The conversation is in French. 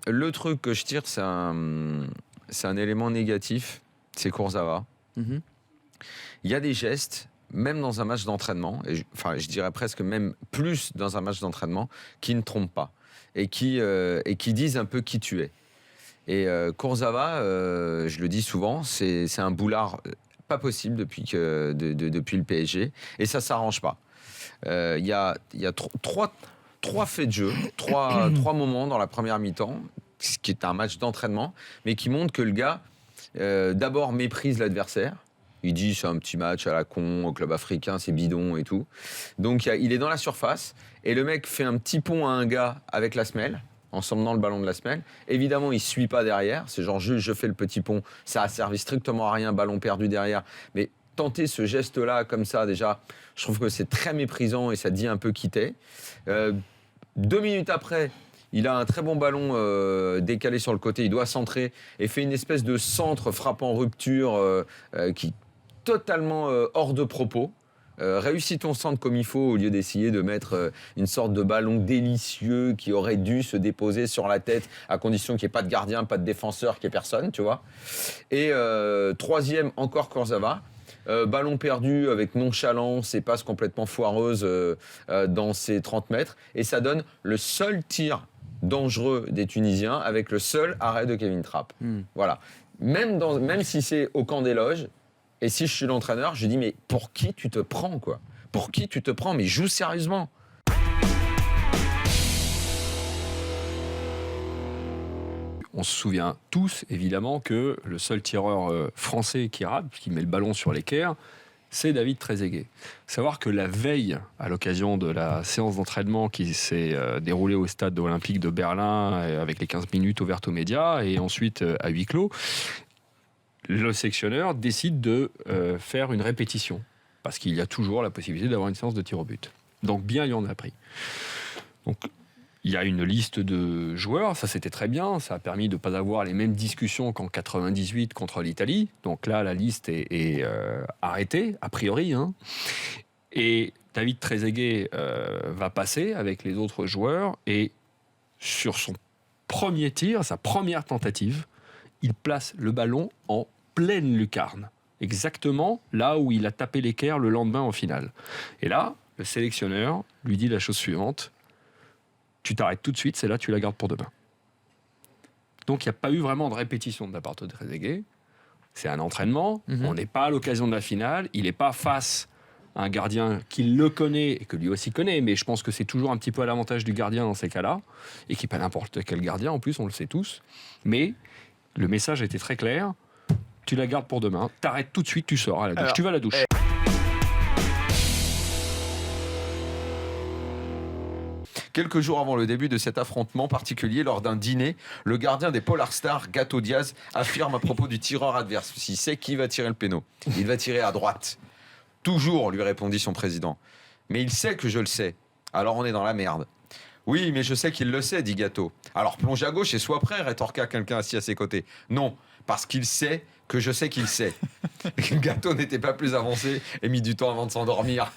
Le truc que je tire, c'est un élément négatif, c'est Kurzawa. Mhm. Il y a des gestes, même dans un match d'entraînement, je dirais presque même plus dans un match d'entraînement, qui ne trompent pas et qui disent un peu qui tu es. Et Kurzawa, je le dis souvent, c'est un boulard pas possible depuis le PSG, et ça s'arrange pas. Il y a trois faits de jeu, trois moments dans la première mi-temps, ce qui est un match d'entraînement, mais qui montrent que le gars, d'abord, méprise l'adversaire. Il dit c'est un petit match à la con, au club africain, c'est bidon et tout. Donc il est dans la surface, et le mec fait un petit pont à un gars avec la semelle, en s'emmenant le ballon de la semelle. Évidemment, il ne suit pas derrière, c'est genre juste je fais le petit pont, ça a servi strictement à rien, ballon perdu derrière. Mais tenter ce geste-là comme ça, déjà, je trouve que c'est très méprisant et ça dit un peu qui t'es. 2 minutes après, il a un très bon ballon décalé sur le côté, il doit centrer et fait une espèce de centre frappant rupture qui est totalement hors de propos. Réussis ton centre comme il faut au lieu d'essayer de mettre une sorte de ballon délicieux qui aurait dû se déposer sur la tête à condition qu'il n'y ait pas de gardien, pas de défenseur, qu'il n'y ait personne, tu vois. Et troisième, encore Kurzawa. Ballon perdu avec nonchalance et passe complètement foireuse dans ses 30 mètres. Et ça donne le seul tir dangereux des Tunisiens avec le seul arrêt de Kevin Trapp. Voilà. Même si c'est au camp des loges, et si je suis l'entraîneur, je dis mais pour qui tu te prends, quoi ? Pour qui tu te prends ? Mais joue sérieusement. On se souvient tous, évidemment, que le seul tireur français qui rate, qui met le ballon sur l'équerre, c'est David Trezeguet. Savoir que la veille, à l'occasion de la séance d'entraînement qui s'est déroulée au stade olympique de Berlin, avec les 15 minutes ouvertes aux médias, et ensuite à huis clos, le sélectionneur décide de faire une répétition, parce qu'il y a toujours la possibilité d'avoir une séance de tir au but. Donc bien, il y en a pris. Donc, il y a une liste de joueurs, ça c'était très bien, ça a permis de ne pas avoir les mêmes discussions qu'en 98 contre l'Italie. Donc là, la liste est arrêtée, a priori. Et David Trezeguet va passer avec les autres joueurs, et sur son premier tir, sa première tentative, il place le ballon en pleine lucarne, exactement là où il a tapé l'équerre le lendemain en finale. Et là, le sélectionneur lui dit la chose suivante: tu t'arrêtes tout de suite, c'est là, tu la gardes pour demain. Donc il n'y a pas eu vraiment de répétition de la part de Trezeguet. C'est un entraînement, on n'est pas à l'occasion de la finale, il n'est pas face à un gardien qui le connaît et que lui aussi connaît, mais je pense que c'est toujours un petit peu à l'avantage du gardien dans ces cas-là, et qui n'est pas n'importe quel gardien, en plus, on le sait tous. Mais le message était très clair: tu la gardes pour demain, t'arrêtes tout de suite, tu sors à la douche. Alors, tu vas à la douche. Quelques jours avant le début de cet affrontement particulier, lors d'un dîner, le gardien des Polar Stars, Gato Diaz, affirme à propos du tireur adverse: s'il sait qui va tirer le péno, il va tirer à droite. Toujours, lui répondit son président. Mais il sait que je le sais. Alors on est dans la merde. Oui, mais je sais qu'il le sait, dit Gato. Alors plonge à gauche et sois prêt, rétorqua quelqu'un assis à ses côtés. Non, parce qu'il sait que je sais qu'il sait. Gato n'était pas plus avancé et mit du temps avant de s'endormir.